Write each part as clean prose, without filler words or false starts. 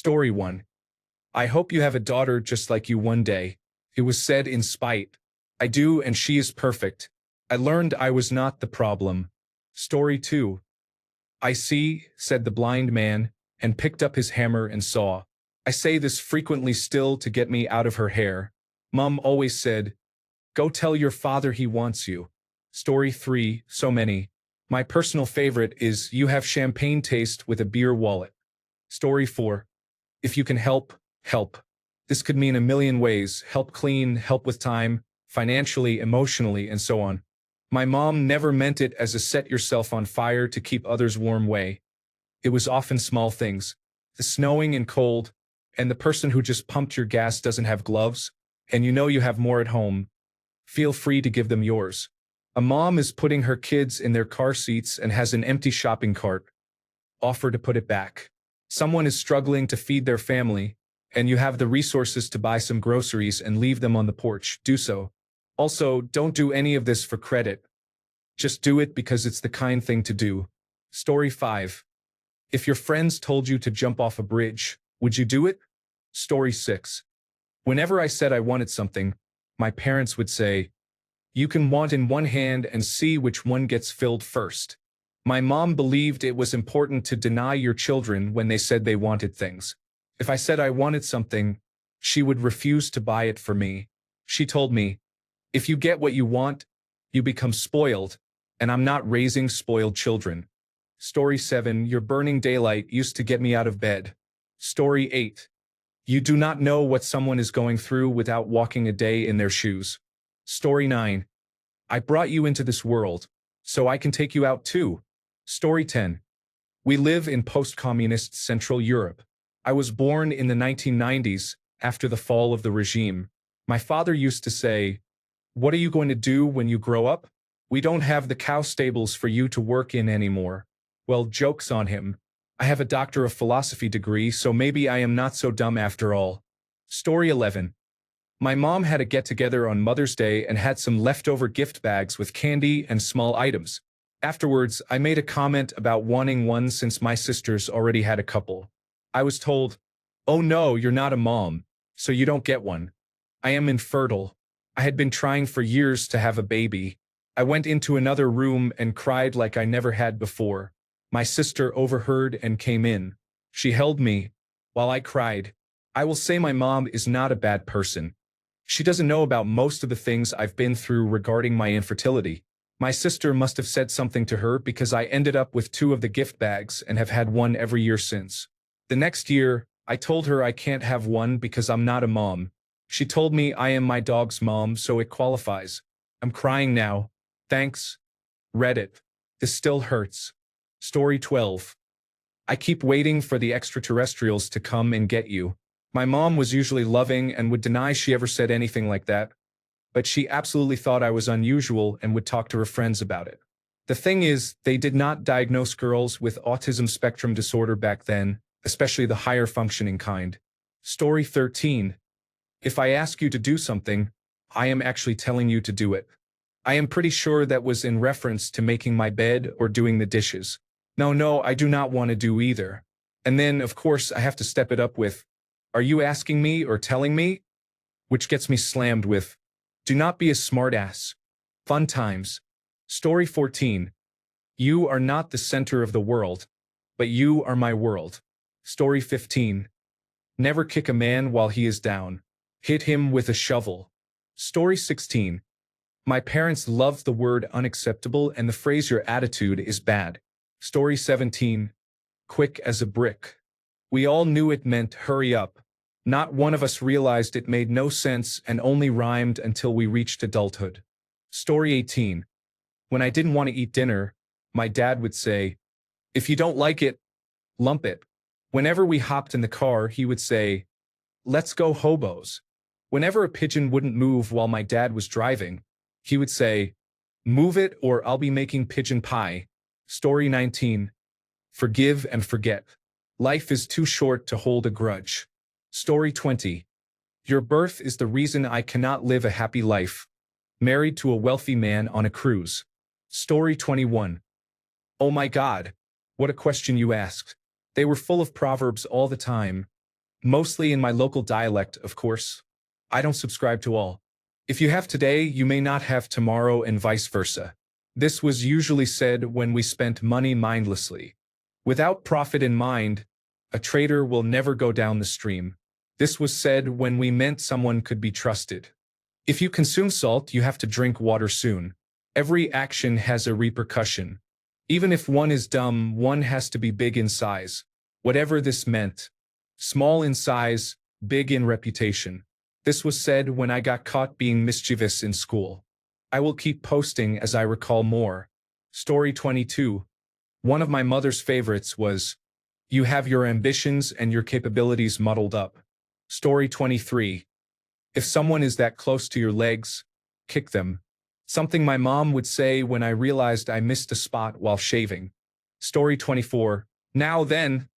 Story 1. I hope you have a daughter just like you one day. It was said in spite. I do, and she is perfect. I learned I was not the problem. Story 2. I see, said the blind man, and picked up his hammer and saw. I say this frequently still to get me out of her hair. Mum always said, go tell your father he wants you. Story 3. So many. My personal favorite is you have champagne taste with a beer wallet. Story 4. If you can help, help. This could mean a million ways. Help clean, help with time, financially, emotionally, and so on. My mom never meant it as a set yourself on fire to keep others warm way. It was often small things. The snowing and cold, and the person who just pumped your gas doesn't have gloves, and you know you have more at home. Feel free to give them yours. A mom is putting her kids in their car seats and has an empty shopping cart. Offer to put it back. Someone is struggling to feed their family, and you have the resources to buy some groceries and leave them on the porch. Do so. Also, don't do any of this for credit. Just do it because it's the kind thing to do. Story 5. If your friends told you to jump off a bridge, would you do it? Story 6. Whenever I said I wanted something, my parents would say, you can want in one hand and see which one gets filled first. My mom believed it was important to deny your children when they said they wanted things. If I said I wanted something, she would refuse to buy it for me. She told me, if you get what you want, you become spoiled, and I'm not raising spoiled children. Story 7. Your burning daylight used to get me out of bed. Story 8. You do not know what someone is going through without walking a day in their shoes. Story 9. I brought you into this world, so I can take you out too. Story 10. We live in post-communist Central Europe. I was born in the 1990s, after the fall of the regime. My father used to say, what are you going to do when you grow up? We don't have the cow stables for you to work in anymore. Well, joke's on him. I have a Doctor of Philosophy degree, so maybe I am not so dumb after all. Story 11. My mom had a get-together on Mother's Day and had some leftover gift bags with candy and small items. Afterwards, I made a comment about wanting one since my sisters already had a couple. I was told, oh no, you're not a mom, so you don't get one. I am infertile. I had been trying for years to have a baby. I went into another room and cried like I never had before. My sister overheard and came in. She held me while I cried. I will say my mom is not a bad person. She doesn't know about most of the things I've been through regarding my infertility. My sister must have said something to her because I ended up with 2 of the gift bags and have had one every year since. The next year, I told her I can't have one because I'm not a mom. She told me I am my dog's mom, so it qualifies. I'm crying now. Thanks. Reddit. This still hurts. Story 12. I keep waiting for the extraterrestrials to come and get you. My mom was usually loving and would deny she ever said anything like that, but she absolutely thought I was unusual and would talk to her friends about it. The thing is, they did not diagnose girls with autism spectrum disorder back then, especially the higher functioning kind. Story 13. If I ask you to do something, I am actually telling you to do it. I am pretty sure that was in reference to making my bed or doing the dishes. No, I do not want to do either. And then, of course, I have to step it up with, are you asking me or telling me? Which gets me slammed with, do not be a smartass. Fun times. Story 14. You are not the center of the world, but you are my world. Story 15. Never kick a man while he is down. Hit him with a shovel. Story 16. My parents loved the word unacceptable and the phrase your attitude is bad. Story 17. Quick as a brick. We all knew it meant hurry up. Not one of us realized it made no sense and only rhymed until we reached adulthood. Story 18. When I didn't want to eat dinner, my dad would say, if you don't like it, lump it. Whenever we hopped in the car, he would say, let's go hobos. Whenever a pigeon wouldn't move while my dad was driving, he would say, move it or I'll be making pigeon pie. Story 19. Forgive and forget. Life is too short to hold a grudge. Story 20. Your birth is the reason I cannot live a happy life. Married to a wealthy man on a cruise. Story 21. Oh my God. What a question you asked. They were full of proverbs all the time. Mostly in my local dialect, of course. I don't subscribe to all. If you have today, you may not have tomorrow and vice versa. This was usually said when we spent money mindlessly. Without profit in mind, a trader will never go down the stream. This was said when we meant someone could be trusted. If you consume salt, you have to drink water soon. Every action has a repercussion. Even if one is dumb, one has to be big in size. Whatever this meant. Small in size, big in reputation. This was said when I got caught being mischievous in school. I will keep posting as I recall more. Story 22. One of my mother's favorites was, "You have your ambitions and your capabilities muddled up." Story 23. If someone is that close to your legs, kick them. Something my mom would say when I realized I missed a spot while shaving. Story 24. Now then,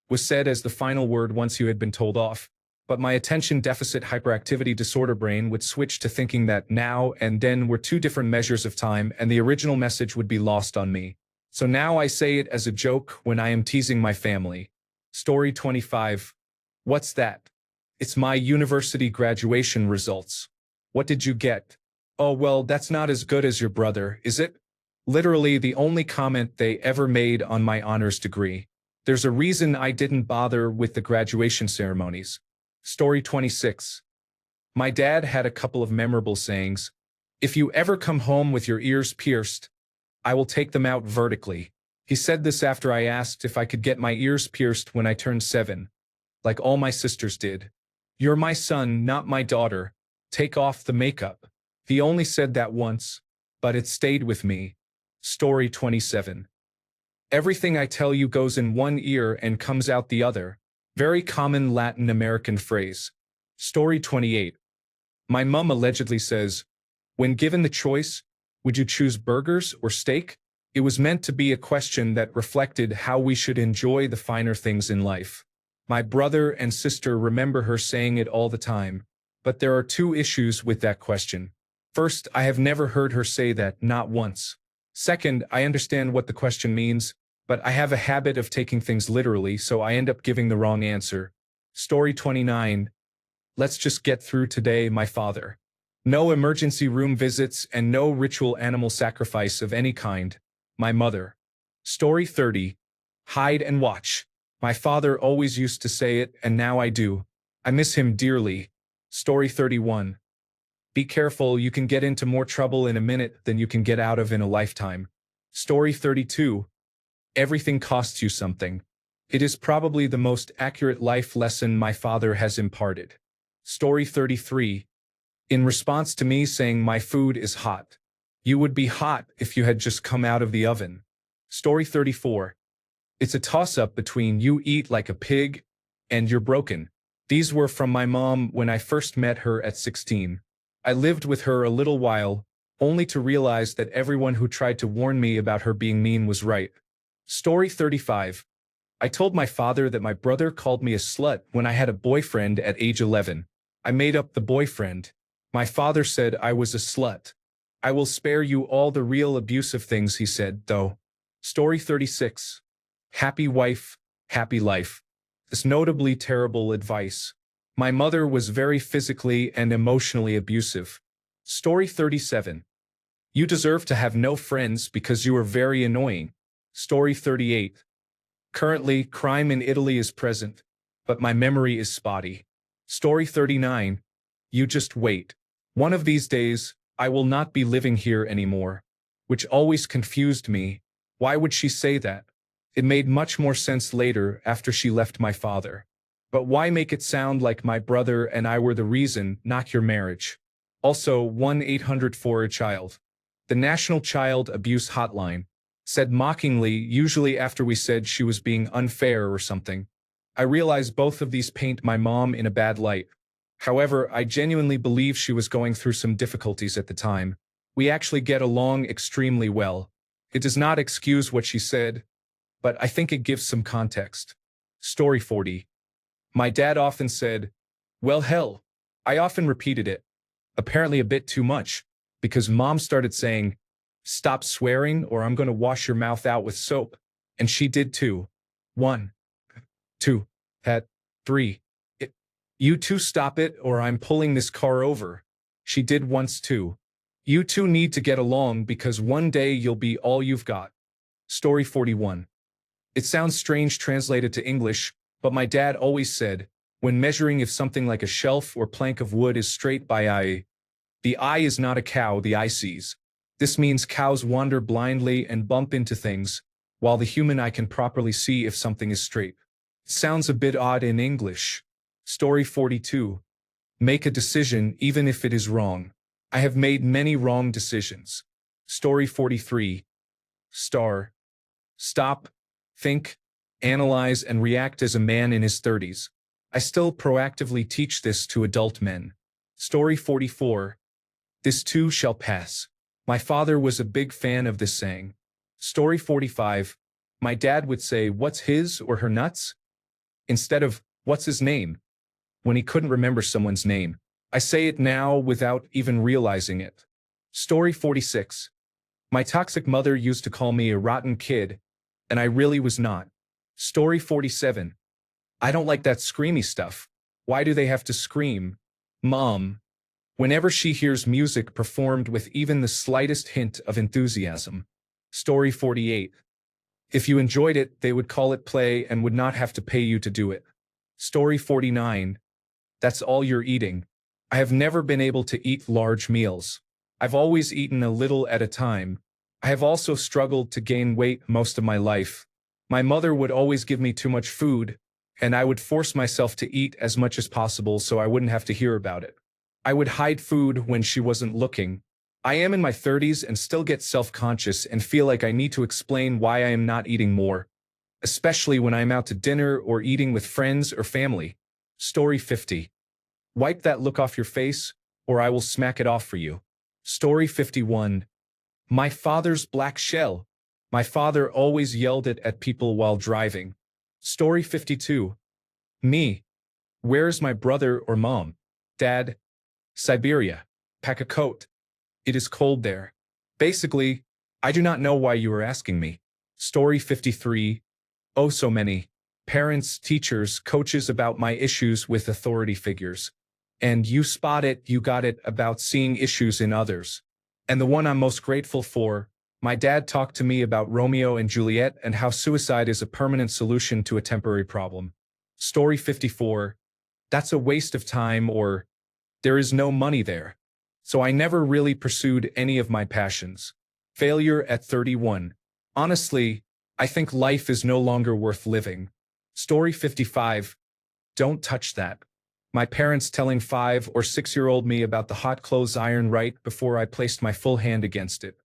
was said as the final word once you had been told off. But my attention deficit hyperactivity disorder brain would switch to thinking that now and then were two different measures of time and the original message would be lost on me. So now I say it as a joke when I am teasing my family. Story 25. What's that? It's my university graduation results. What did you get? Oh well, that's not as good as your brother, is it? Literally the only comment they ever made on my honors degree. There's a reason I didn't bother with the graduation ceremonies. Story 26. My dad had a couple of memorable sayings. If you ever come home with your ears pierced, I will take them out vertically. He said this after I asked if I could get my ears pierced when I turned 7. Like all my sisters did. You're my son, not my daughter. Take off the makeup. He only said that once, but it stayed with me. Story 27. Everything I tell you goes in one ear and comes out the other. Very common Latin American phrase. Story 28. My mum allegedly says, when given the choice, would you choose burgers or steak? It was meant to be a question that reflected how we should enjoy the finer things in life. My brother and sister remember her saying it all the time, but there are two issues with that question. First, I have never heard her say that, not once. Second, I understand what the question means, but I have a habit of taking things literally, so I end up giving the wrong answer. Story 29. Let's just get through today, my father. No emergency room visits and no ritual animal sacrifice of any kind. My mother. Story 30. Hide and watch. My father always used to say it, and now I do. I miss him dearly. Story 31. Be careful, you can get into more trouble in a minute than you can get out of in a lifetime. Story 32. Everything costs you something. It is probably the most accurate life lesson my father has imparted. Story 33. In response to me saying my food is hot. You would be hot if you had just come out of the oven. Story 34. It's a toss-up between you eat like a pig and you're broken. These were from my mom when I first met her at 16. I lived with her a little while, only to realize that everyone who tried to warn me about her being mean was right. Story 35. I told my father that my brother called me a slut when I had a boyfriend at age 11. I made up the boyfriend. My father said I was a slut. I will spare you all the real abusive things he said, though. Story 36. Happy wife, happy life. This notably terrible advice. My mother was very physically and emotionally abusive. Story 37. You deserve to have no friends because you are very annoying. Story 38. Currently, crime in Italy is present, but my memory is spotty. Story 39. You just wait. One of these days, I will not be living here anymore. Which always confused me. Why would she say that? It made much more sense later after she left my father. But why make it sound like my brother and I were the reason, not your marriage? Also, 1-800-4-CHILD. The National Child Abuse Hotline. Said mockingly, usually after we said she was being unfair or something. I realize both of these paint my mom in a bad light. However, I genuinely believe she was going through some difficulties at the time. We actually get along extremely well. It does not excuse what she said, but I think it gives some context. Story 40. My dad often said, well, hell. I often repeated it. Apparently a bit too much, because mom started saying, stop swearing or I'm going to wash your mouth out with soap. And she did too. 1, 2, 3. You two stop it or I'm pulling this car over. She did once too. You two need to get along because one day you'll be all you've got. Story 41. It sounds strange translated to English, but my dad always said, when measuring if something like a shelf or plank of wood is straight by eye, the eye is not a cow the eye sees. This means cows wander blindly and bump into things, while the human eye can properly see if something is straight. It sounds a bit odd in English. Story 42. Make a decision even if it is wrong. I have made many wrong decisions. Story 43. Star. Stop, think, analyze, and react as a man in his 30s. I still proactively teach this to adult men. Story 44. This too shall pass. My father was a big fan of this saying. Story 45. My dad would say, what's his or her nuts? Instead of, what's his name? When he couldn't remember someone's name. I say it now without even realizing it. Story 46. My toxic mother used to call me a rotten kid, and I really was not. Story 47. I don't like that screamy stuff. Why do they have to scream? Mom. Whenever she hears music performed with even the slightest hint of enthusiasm. Story 48. If you enjoyed it, they would call it play and would not have to pay you to do it. Story 49. That's all you're eating. I have never been able to eat large meals. I've always eaten a little at a time. I have also struggled to gain weight most of my life. My mother would always give me too much food, and I would force myself to eat as much as possible so I wouldn't have to hear about it. I would hide food when she wasn't looking. I am in my 30s and still get self-conscious and feel like I need to explain why I am not eating more, especially when I'm out to dinner or eating with friends or family. Story 50. Wipe that look off your face, or I will smack it off for you. Story 51. My father's black shell. My father always yelled it at people while driving. Story 52. Me. Where's my brother or mom? Dad. Siberia. Pack a coat. It is cold there. Basically, I do not know why you are asking me. Story 53. Oh, so many. Parents, teachers, coaches about my issues with authority figures. And you spot it, you got it about seeing issues in others. And the one I'm most grateful for, my dad talked to me about Romeo and Juliet and how suicide is a permanent solution to a temporary problem. Story 54. That's a waste of time, or there is no money there. So I never really pursued any of my passions. Failure at 31. Honestly, I think life is no longer worth living. Story 55. Don't touch that. My parents telling 5 or 6-year-old me about the hot clothes iron right before I placed my full hand against it.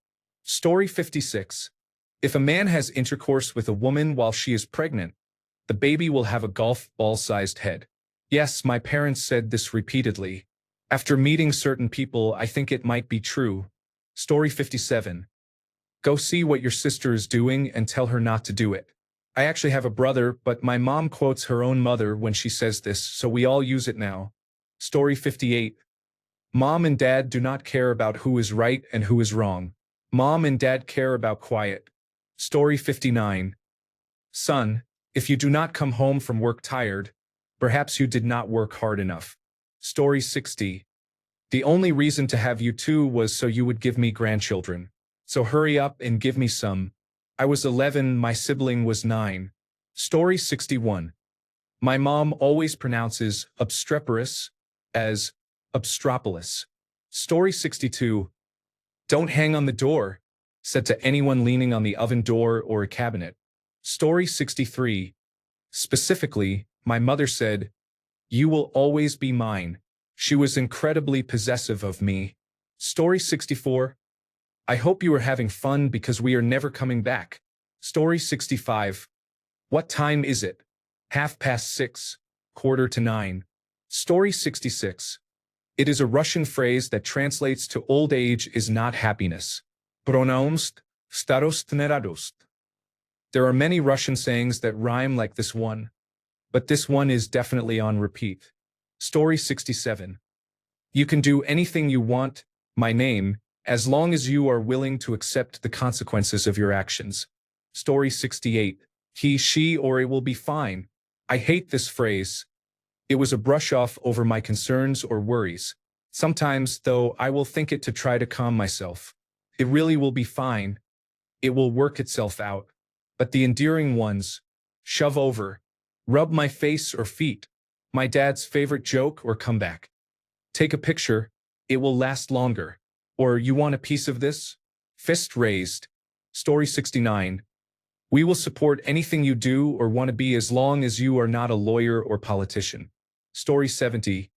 Story 56. If a man has intercourse with a woman while she is pregnant, the baby will have a golf ball-sized head. Yes, my parents said this repeatedly. After meeting certain people, I think it might be true. Story 57. Go see what your sister is doing and tell her not to do it. I actually have a brother, but my mom quotes her own mother when she says this, so we all use it now. Story 58. Mom and dad do not care about who is right and who is wrong. Mom and dad care about quiet. Story 59. Son, if you do not come home from work tired, perhaps you did not work hard enough. Story 60. The only reason to have you two was so you would give me grandchildren. So hurry up and give me some. I was 11, my sibling was 9. Story 61. My mom always pronounces obstreperous as obstropolis. Story 62. Don't hang on the door, said to anyone leaning on the oven door or a cabinet. Story 63. Specifically, my mother said, you will always be mine. She was incredibly possessive of me. Story 64. I hope you are having fun because we are never coming back. Story 65. What time is it? 6:30, 8:45. Story 66. It is a Russian phrase that translates to old age is not happiness. Pronomst, starost ne radost. There are many Russian sayings that rhyme like this one, but this one is definitely on repeat. Story 67. You can do anything you want, my name, as long as you are willing to accept the consequences of your actions. Story 68. He, she, or it will be fine. I hate this phrase. It was a brush off over my concerns or worries. Sometimes, though, I will think it to try to calm myself. It really will be fine. It will work itself out. But the endearing ones, shove over, rub my face or feet, my dad's favorite joke or comeback. Take a picture, it will last longer. Or you want a piece of this? Fist raised. Story 69. We will support anything you do or want to be as long as you are not a lawyer or politician. Story 70.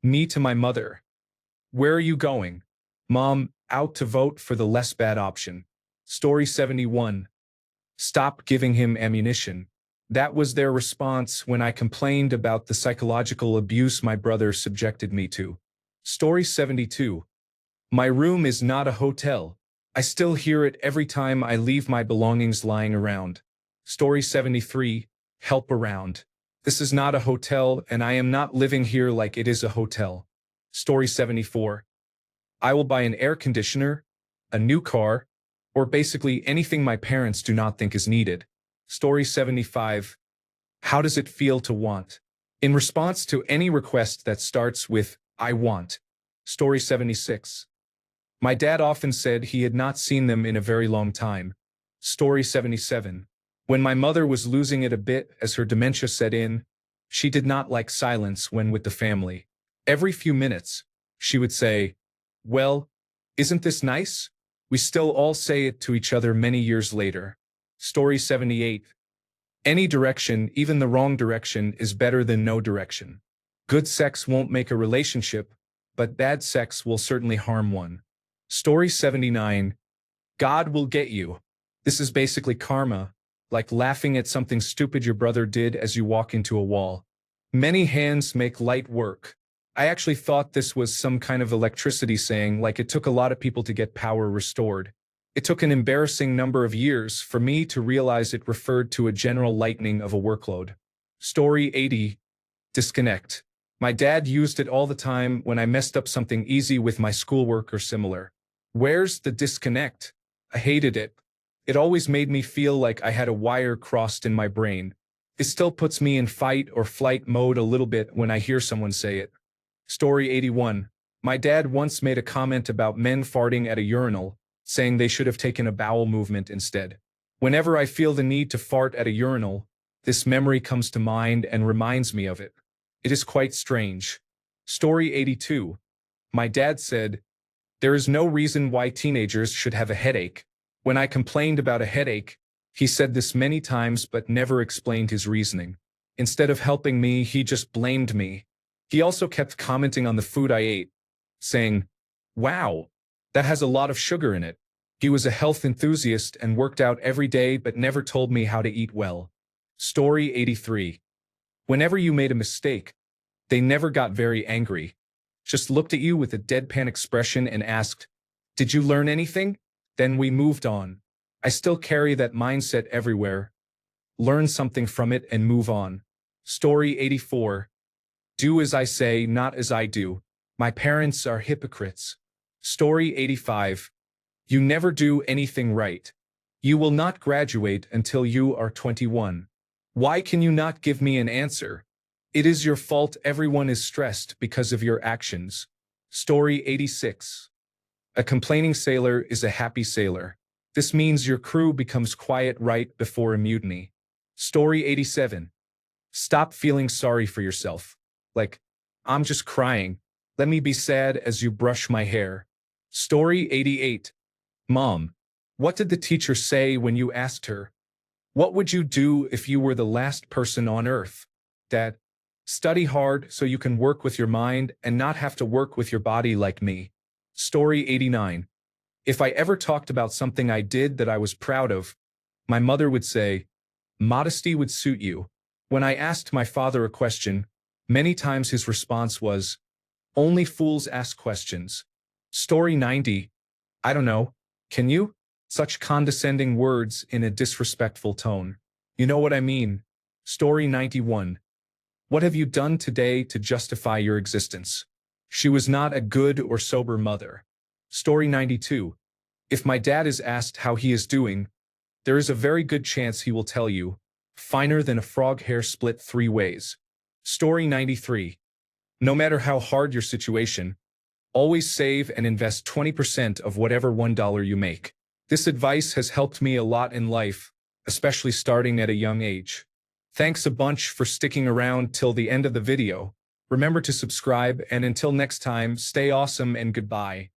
Me to my mother. Where are you going? Mom, out to vote for the less bad option. Story 71. Stop giving him ammunition. That was their response when I complained about the psychological abuse my brother subjected me to. Story 72. My room is not a hotel. I still hear it every time I leave my belongings lying around. Story 73. Help around. This is not a hotel, and I am not living here like it is a hotel. Story 74. I will buy an air conditioner, a new car, or basically anything my parents do not think is needed. Story 75. How does it feel to want? In response to any request that starts with, I want. Story 76. My dad often said he had not seen them in a very long time. Story 77. When my mother was losing it a bit as her dementia set in, she did not like silence when with the family. Every few minutes, she would say, well, isn't this nice? We still all say it to each other many years later. Story 78. Any direction, even the wrong direction, is better than no direction. Good sex won't make a relationship, but bad sex will certainly harm one. Story 79. God will get you. This is basically karma, like laughing at something stupid your brother did as you walk into a wall. Many hands make light work. I actually thought this was some kind of electricity saying, like it took a lot of people to get power restored. It took an embarrassing number of years for me to realize it referred to a general lightening of a workload. Story 80. Disconnect. My dad used it all the time when I messed up something easy with my schoolwork or similar. Where's the disconnect? I hated it. It always made me feel like I had a wire crossed in my brain. It still puts me in fight or flight mode a little bit when I hear someone say it. Story 81. My dad once made a comment about men farting at a urinal, saying they should have taken a bowel movement instead. Whenever I feel the need to fart at a urinal, this memory comes to mind and reminds me of it. It is quite strange. Story 82. My dad said, there is no reason why teenagers should have a headache. When I complained about a headache, he said this many times but never explained his reasoning. Instead of helping me, he just blamed me. He also kept commenting on the food I ate, saying, wow, that has a lot of sugar in it. He was a health enthusiast and worked out every day but never told me how to eat well. Story 83. Whenever you made a mistake, they never got very angry. Just looked at you with a deadpan expression and asked, did you learn anything? Then we moved on. I still carry that mindset everywhere. Learn something from it and move on. Story 84. Do as I say, not as I do. My parents are hypocrites. Story 85. You never do anything right. You will not graduate until you are 21. Why can you not give me an answer? It is your fault everyone is stressed because of your actions. Story 86. A complaining sailor is a happy sailor. This means your crew becomes quiet right before a mutiny. Story 87. Stop feeling sorry for yourself. Like, I'm just crying. Let me be sad as you brush my hair. Story 88. Mom, what did the teacher say when you asked her, what would you do if you were the last person on earth? Dad, study hard so you can work with your mind and not have to work with your body like me. Story 89. If I ever talked about something I did that I was proud of, my mother would say, modesty would suit you. When I asked my father a question, many times his response was, only fools ask questions. Story 90. I don't know, can you? Such condescending words in a disrespectful tone. You know what I mean. Story 91. What have you done today to justify your existence? She was not a good or sober mother. Story 92. If my dad is asked how he is doing, there is a very good chance he will tell you, finer than a frog hair split 3 ways. Story 93. No matter how hard your situation, always save and invest 20% of whatever $1 you make. This advice has helped me a lot in life, especially starting at a young age. Thanks a bunch for sticking around till the end of the video. Remember to subscribe, and until next time, stay awesome and goodbye.